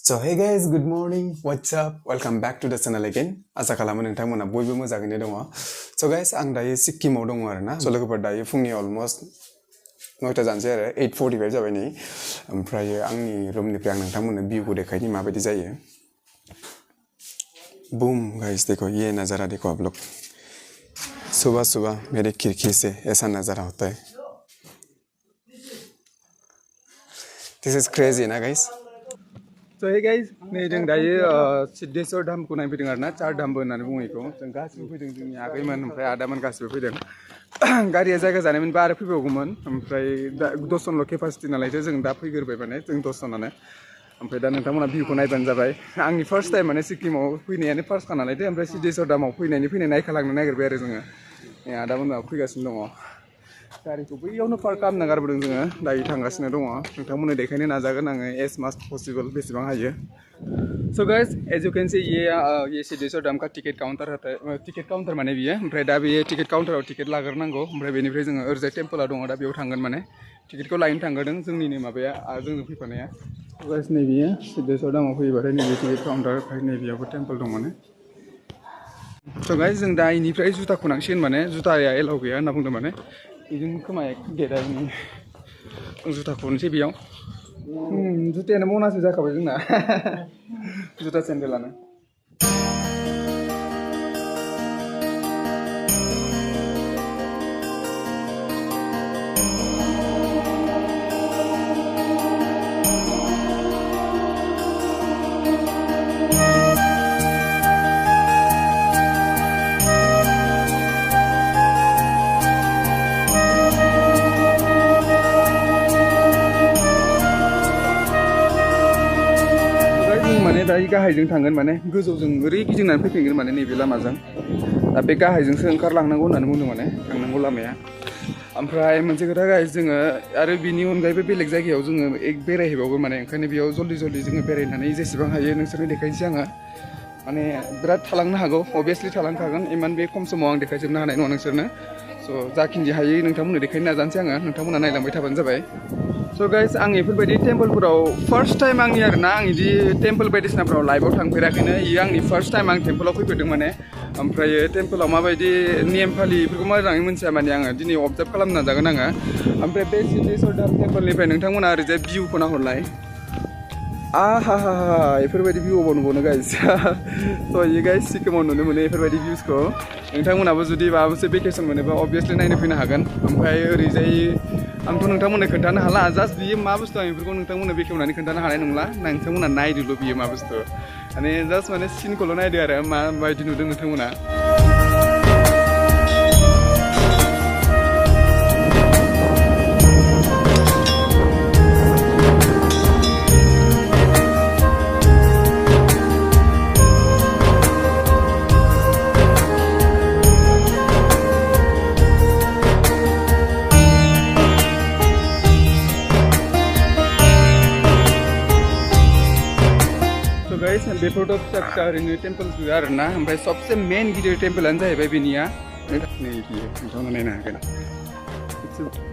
So hey guys, good morning, what's up? Welcome back to the channel again. आसा खालामो नोंथांमोना बयबो मोजाङैनो दङ. So guys, आं दायो सिक्किमाव दङ आरोना. So लोगोफोर दायो फुंनि almost 9टा जानसै आरो 8:45 जाबाय नै. ओमफ्राय आंनि रुमनिफ्राय आं नोंथांमोननो भिउखौ देखायनि माबायदि जायो. Boom guys, देखो ये नजारा देखो आप लोग. सुबह सुबह मेरे खिड़की से ऐसा नजारा होता है. This is crazy ना guys. So hey guys, नै जों दायो सिद्धेश्वर धामखौ नायफैदों आरोना चार धामबो होननानै बुङो इखौ जों गासिबो फैदों जोंनि आगैमोन ओमफ्राय आदामोन गासिबो फैदों गारिया जायगा जानायमोनबा आरो फैबावगौमोन ओमफ्राय 10 जनल' केपासिटि नालायथो जों दा फैग्रोबाय माने जों 10 जनानो ओमफ्राय दा नोंथांमोना भिउखौ नायबानो जाबाय आंनि फार्स्ट टाइम माने सिक्किमाव फैनायानो फार्स्ट खा नालायथो ओमफ्राय सिद्धेश्वर धामाव फैनाय नायखालांनो नागिरबाय आरो जोङो आदामोना फैगासिनो दङ गारिखौ बैयावनो पार्क खालामना गारबोदों जोङो दायो थांगासिनो दङ नोंथांमोननो देखायनो नाजागोन आङो एज माच पसिबल बेसेबां हायो so guys as you can see ये सिद्धेश्वर धाम का टिकेट काउंटर होता है टिकेट काउंटर माने बियो ओमफ्राय दा बे टिकेट काउंटराव टिकेट लाग्रोनांगौ ओमफ्राय बेनिफ्राय जोङो ओरैजाय टेम्पला दङ दा बेयाव थांगोन माने टिकेटखौ लायनो थांगोरदों जोंनिनो माबाया जोंजों फैफानाया गाइस नै बियो सिद्धेश्वर धामाव फैबाथाय नैबे टिकेट काउंटार ओमफ्राय नैबेयावबो टेम्पल दं माने स' गाइस जों दा इनिफ्राय जुथाखौ नांसिगोन माने जुथाया एलाव गैया होनना बुंदों माने इजों खोमाया गेदा जुथाखौ हरनोसै बेयाव जुथायानो मनासो जाखाबाय जोंना जुथा सेन्देलानो दायो गाहायजों थांगोन माने गोजौजों ओरै गिदिंनानै फैफिनगोन माने नैबे लामाजों दा बे गाहायजोंसो ओंखारलांनांगौ होननानै बुंदों माने थांनांगौ लामाया ओमफ्राय मोनसे खोथा गाइस जोङो आरो बिनि अनगायैबो बेलेग जायगायाव जोङो बेरायहैबावगोन माने ओंखायनो बेयाव जल्दि जोङो बेरायनानै जेसेबां हायो नोंसोरनो देखायनोसै आङो माने बिराद थालांनो हागौ अभियासलि थालांखागोन इमान बे खम समाव आं देखायजोबनो हानाय नङा नोंसोरनो स' जाखिनि हायो नोंथांमोननो देखायनो नाजानोसै आङो नोंथांमोना नायलांबाय थाबानो जाबाय स' गाइस आं बेफोरबायदि टेम्पलफोराव फार्स्ट टाइम आंनि आरोना आं बिदि टेम्पल बायदिसिनाफोराव लाइभआव थांफेराखैनो इयो आंनि फार्स्ट टाइम आं टेम्पलाव फैफेरदों माने ओमफ्राय टेम्पलाव माबायदि नेम फालियो बेफोरखौ मोजाङै मिन्थिया माने आङो दिनै अबजार्भ खालामनो नाजागोन आङो ओमफ्राय बे सिद्धेश्वर धाम टेम्पलनिफ्राय नोंथांमोना ओरैजाय भिउखौ नाहरलाय हा बेफोरबायदि भिउआव नुबावनो गाइस स' इयो गाइस सिक्किमाव नुनो मोनो बेफोरबायदि भिउसखौ नोंथांमोनाबो जुदि माबा मोनसे भेकेसन मोनोबा अबभियासलि नायनो फैनो हागोन ओमफ्राय ओरैजाय आंथ' नोंथांमोननो खोन्थानो हाला जास्ट बियो मा बुस्थु आं बेफोरखौ नोंथांमोननो बेखेवनानै खोन्थानो हानाय नंला नोंथांमोना नायदोल' बियो मा बुस्थु माने जास्ट माने सिनखौल' नायदो आरो माबायदि नुदों नोंथांमोना बेफोरथ' फिसा फिसा ओरैनो टेम्पोल्स गैया आरोना ओमफ्राय सबसे मेन गिदिर टेम्पोलानो जाहैबाय बेनिया नै बियो नोंथांमोना नायनो हागोन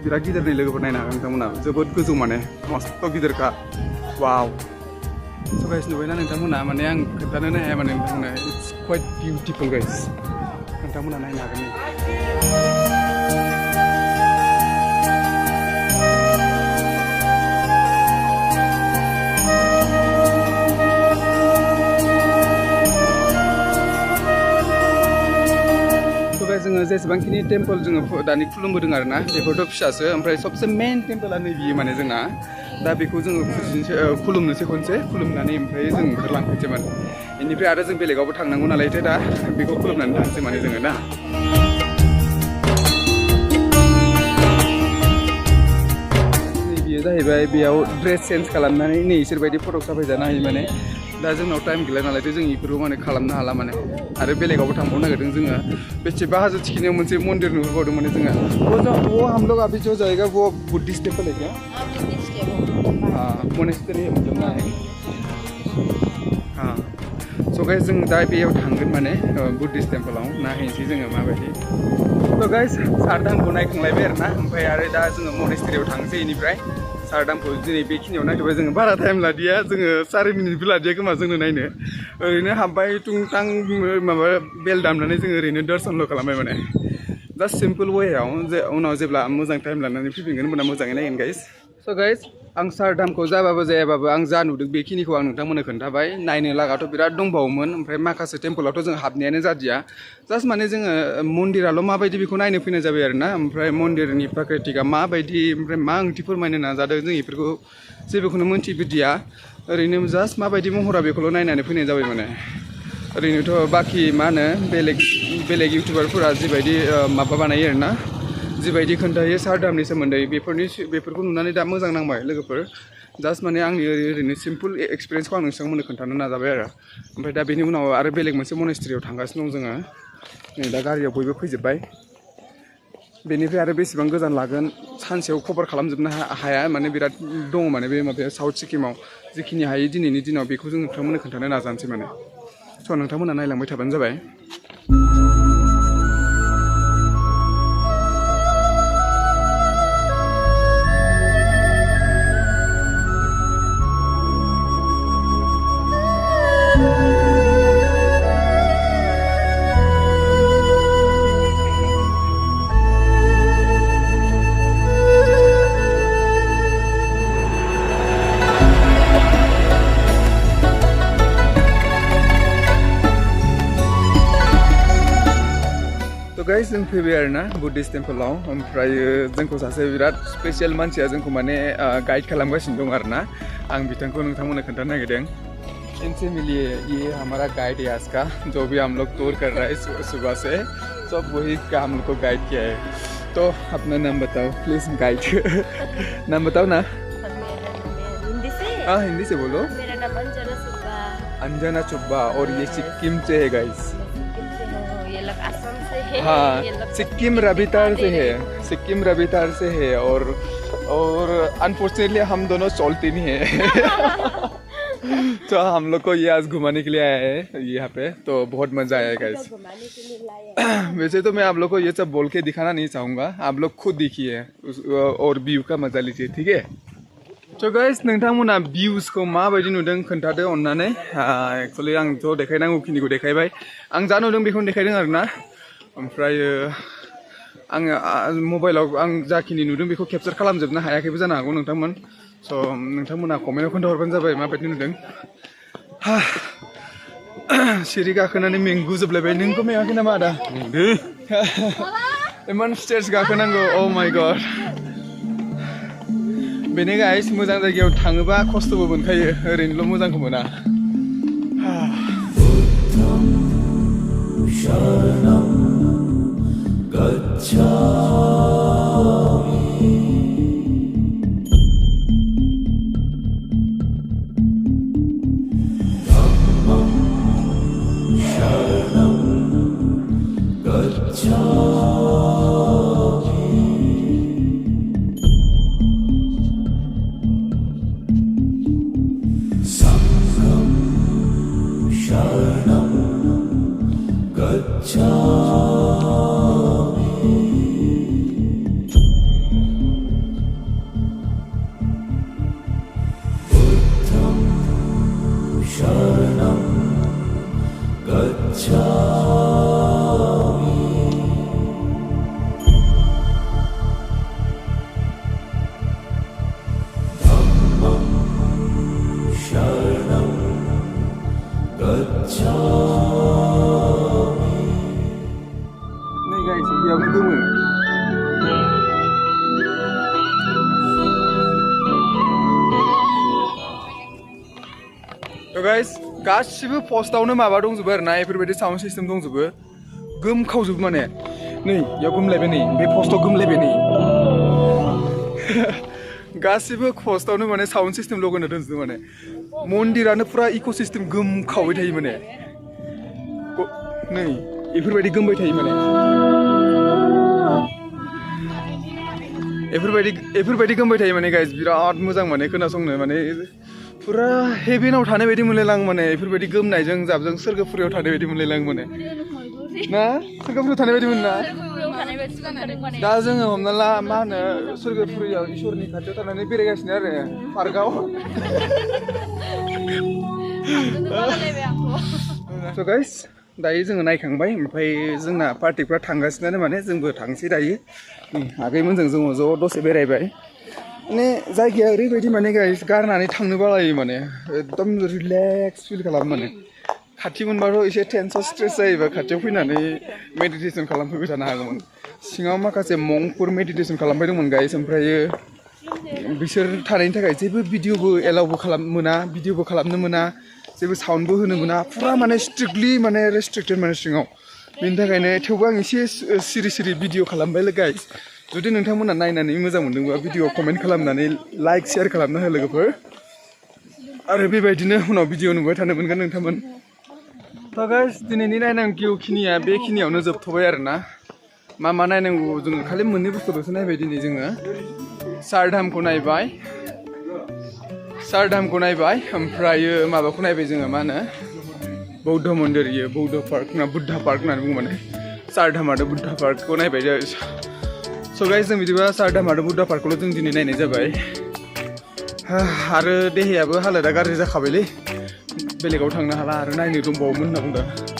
बिराद गिदिर दै लोगोफोर नायनो हागोन नोंथांमोना जोबोद गोजौ माने मस्त' गिदिरखा वाव स' गाइस नुबायना नोंथांमोना माने आं खोन्थानोनो हाया माने नोंथांमोना इट्स क्वाइट बिउटिफुल गाइस नोंथांमोना नायनो हागोन जोङो जेसेबांखिनि टेम्पोल जोङो दानि खुलुमबोदों आरोना बेफोरथ' फिसासो ओमफ्राय सबसे मेन टेम्पोला नै बियो माने जोंना दा बेखौ जोङो खुलुमनोसै खनसे खुलुमनानै ओमफ्राय जों ओंखारलांफिनसै माने बेनिफ्राय आरो जों बेलेगावबो थांनांगौ नालायथो दा बेखौ खुलुमनानै थांसै माने जोङो ना नै बियो जाहैबाय बेयाव ड्रेस चेन्ज खालामनानै नै इसोरबायदि फट' साफायजानो हायो माने दा जोंनाव टाइम गैला नालायथो जों बेफोरखौ माने खालामनो हाला माने आरो बेलेगावबो थांबावनो नागिरदों जोङो बेसेबा हाजो थिखिनियाव मोनसे मन्दिर नुहरबावदों माने जोङो वो हम लोग अभी जो जाएगा वो बुद्धिस्ट टेम्पल है क्या हाँ मोनेस्ट्री है मतलब ना है हाँ स' गाइस जों दा बेयाव थांगोन माने बुद्धिस्ट टेम्पोलाव नायहैनोसै जोङो माबायदि स' गाइस चारधामखौ नायखांलायबाय आरोना ओमफ्राय आरो दा जोङो मनेस्ट्रियाव थांसै बेनिफ्राय चारधामखौ दिनै बेखिनियाव नायथ'बाय जोङो बारा टाइम लादिया जोङो 4 मिनिटबो लादिया खोमा जोंनो नायनो ओरैनो हाबबाय टुंटां माबा बेल दामनानै जोङो ओरैनो दर्शनल' खालामबाय माने जास्ट सिम्पोल वेआव जे उनाव जेब्ला मोजां टाइम लानानै फैफिनगोन होनबा मोजाङै नायगोन गाइस स' गाइस आं चारधामखौ जाबाबो जायाबाबो आं जा नुदों बेखिनिखौ आं नोंथांमोननो खोन्थाबाय नायनो लागाथ' बिराद दंबावोमोन ओमफ्राय माखासे टेम्पोलावथ' जों हाबनायानो जादिया जास्ट माने जोङो मन्दिराल' माबायदि बेखौ नायनो फैनाय जाबाय आरोना ओमफ्राय मन्दिरनि प्राकृतिकआ माबायदि ओमफ्राय मा ओंथि फोरमायनो नाजादों जों बेफोरखौ जेबोखौनो मोन्थिबोदिया ओरैनो जास्ट माबायदि महरा बेखौल' नायनानै फैनाय जाबाय माने ओरैनोथ' बाखि मा होनो बेलेग इउटुबारफोरा जिबायदि माबा बानायो आरोना जिबायदि खोन्थायो चारधामनि सोमोन्दै बेफोरखौ नुनानै दा मोजां नांबाय लोगोफोर जास्ट माने आंनि ओरैनो सिम्पोल एक्सपिरियेन्सखौ आं नोंथांमोननो खोन्थानो नाजाबाय आरो ओमफ्राय दा बेनि उनाव आरो बेलेग मोनसे मनेस्ट्रियाव थांगासिनो दं जोङो नै दा गारियाव बयबो फैजोब्बाय बेनिफ्राय आरो बेसेबां गोजान लागोन सानसेयाव कभार खालामजोबनो हाया माने बिराद दङ माने बे माबाया साउथ सिक्किमाव जिखिनि हायो दिनैनि दिनाव बेखौ जों नोंथांमोननो खोन्थानो नाजानोसै माने स' नोंथांमोना नायलांबाय थाबानो जाबाय गाइस जों फैबाय आरोना बुद्धिस्ट टेम्पोलाव ओमफ्राय जोंखौ सासे बिराद स्पेसियेल मानसिया जोंखौ माने गाइड खालामगासिनो दं आरोना आं बिथांखौ नोंथांमोननो खोन्थानो नागिरदों इनसे मिलिए ये हमारा गाइड है आज का जो भी हम लोग टूर कर रहा है सुबह से सब वही का हम लोग को गाइड किया है तो अपना नाम बताओ प्लीज गाइड नाम बताओ ना हिंदी से हाँ हिंदी से बोलो मेरा नाम अंजना चुब्बा और ये सिक्किम से है गाइस ये लोग असम से है हाँ ये लोग सिक्किम रवितार से है और अनफॉर्चुनेटली हम दोनों चलते नहीं है तो हम लोग को ये आज घुमाने के लिए आया है यहाँ पे तो बहुत मजा आया गाइस घुमाने के लिए लाए वैसे तो मैं आप लोग को ये सब बोल के दिखाना नहीं चाहूँगा आप लोग खुद देखिए और व्यू का मजा लीजिए ठीक है तो गाइस नोंथांमोना भिउसखौ माबायदि नुदों खोन्थादो अननानै एक्चुअलि आंथ' देखायनांगौखिनिखौ देखायबाय आं जा नुदों बेखौनो देखायदों आरोना ओमफ्राय आङो मबाइलाव आं जाखिनि नुदों बेखौ केपचार खालामजोबनो हायाखैबो जानो हागौ नोंथांमोन स' नोंथांमोना कमेन्टआव खोन्थाहरबानो जाबाय माबायदि नुदों सिरि गाखोनानै मेंगुजोबलायबाय नोंखौ मेङाखै नामा आदा इमान स्टेर्स गाखोनांगौ अ माय गड बेनो गाइस मोजां जायगायाव थाङोबा खस्थ'बो मोनखायो ओरैनोल' मोजांखौ मोना शरणं गच्छामि धम्मं शरणं गच्छामि Nih guys, बेयावनो गोमो guys, गासिबो पस्टआवनो माबा दंजोबो आरोना बेफोरबायदि साउन्ड सिस्टेम दंजोबो गोमखावजोबो माने नै बेयाव गोमलायबाय नै बे पस्टआव गोमलायबाय नै गासिबो पस्टआवनो माने साउन्ड सिस्टेम लगायना दोनजोबो माने मन्दिरानो पुरा इक' सिस्टेम गोमखावबाय थायो माने नै बेफोरबायदि गोमबाय थायो माने बेफोरबायदि गोमबाय थायो माने गाइस बिराद मोजां माने खोनासंनो माने पुरा हेभेनाव थानाय बायदि मोनलायलाङो माने बेफोरबायदि गोमनायजों जाबजों सोरगोफुरियाव थानाय बायदि मोनलायलाङो माने ना सोरगोफुरियाव थानाय बायदि मोनो ना दा जोङो हमना ला मा होनो सोरगोफुरियाव इसोरनि खाथियाव थानानै बेरायगासिनो आरो पार्कआव स' गाइस दायो जोङो नायखांबाय ओमफ्राय जोंना पार्टिफ्रा थांगासिनो माने जोंबो थांसै दायो आगैमोनजों जोङो ज' दसे बेरायबाय माने जायगाया ओरैबायदि माने गाइस गारनानै थांनो बालायो माने एकदम रिलेक्स फिल खालामो माने खाथि मोनबाथ' एसे टेनसन स्ट्रेस जायोबा खाथियाव फैनानै मेडिटेसन खालामफैबाय थानो हागौमोन सिङाव माखासे मंकफोर मेडिटेसन खालामबाय दंमोन गाइस ओमफ्रायो बिसोर थानायनि थाखाय जेबो भिडिअबो एलाउबो खालामनो मोना भिडिअबो खालामनो मोना जेबो साउन्डबो होनो मोना पुरा माने स्ट्रिक्टलि माने रेस्ट्रिक्टेड माने सिङाव बेनि थाखायनो थेवबो आं एसे सिरि सिरि भिडिअ खालामबाय गाइस जुदि नोंथांमोना नायनानै मोजां मोनदोंबा भिडिअ कमेन्ट खालामनानै लाइक शेयार खालामना हो लोगोफोर आरो बेबायदिनो उनाव भिडिअ नुबाय थानो मोनगोन नोंथांमोन थ' गाइस दिनैनि नायनांगौखिनिया बेखिनियावनो जोबथ'बाय आरोना मा नायनांगौ जोङो खालि मोननै बुस्थुल'सो नायबाय दिनै जोङो चार धामखौ नायबाय ओमफ्रायो माबाखौ नायबाय जोङो मा होनो बौद्ध मन्दिर इयो बौद्ध पार्क ना बुद्धा पार्क होननानै बुङो माने चार धाम आरो बुद्धा पार्कखौ नायबाय स' गाइस जों बिदिबा चार धाम आरो बुद्धा पार्कखौल' जों दिनै नायनाय जाबाय आरो देहायाबो हालोदा गाज्रि जाखाबायलै बेलेगाव थांनो हाला आरो नायनो दंबावोमोन होनना बुंदों